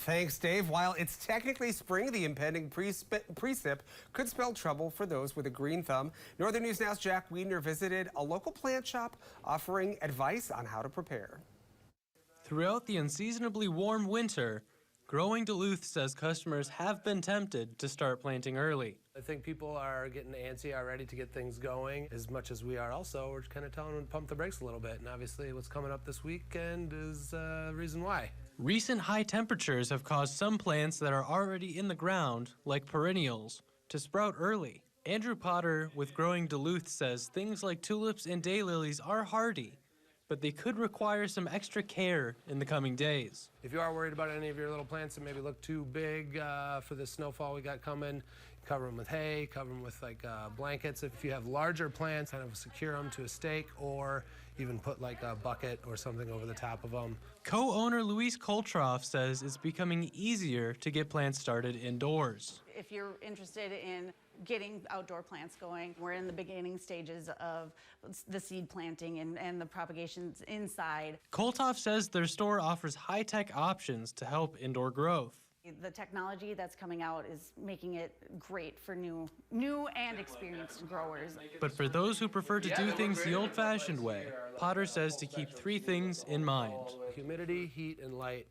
Thanks, Dave. While it's technically spring, the impending precip could spell trouble for those with a green thumb. Northern News Now's Jack Wiedner visited a local plant shop offering advice on how to prepare. Throughout the unseasonably warm winter, Growing Duluth says customers have been tempted to start planting early. I think people are getting antsy already to get things going, as much as we are also. We're kind of telling them to pump the brakes a little bit, and obviously what's coming up this weekend is the reason why. Recent high temperatures have caused some plants that are already in the ground, like perennials, to sprout early. Andrew Potter with Growing Duluth says things like tulips and daylilies are hardy, but they could require some extra care in the coming days. If you are worried about any of your little plants that maybe look too big for the snowfall we got coming, cover them with hay, cover them with like blankets. If you have larger plants, kind of secure them to a stake or even put like a bucket or something over the top of them. Co-owner Louise Koltroff says it's becoming easier to get plants started indoors. If you're interested in getting outdoor plants going, we're in the beginning stages of the seed planting and the propagations inside. Koltroff says their store offers high-tech options to help indoor growth. The technology that's coming out is making it great for new and experienced growers. But for those who prefer to do things the old-fashioned way, Potter says to keep three things in mind. Humidity, heat, and light,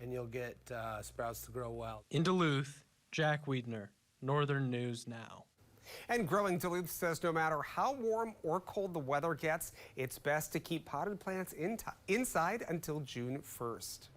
and you'll get sprouts to grow well. In Duluth, Jack Wiedner, Northern News Now. And Growing Duluth says no matter how warm or cold the weather gets, it's best to keep potted plants inside until June 1st.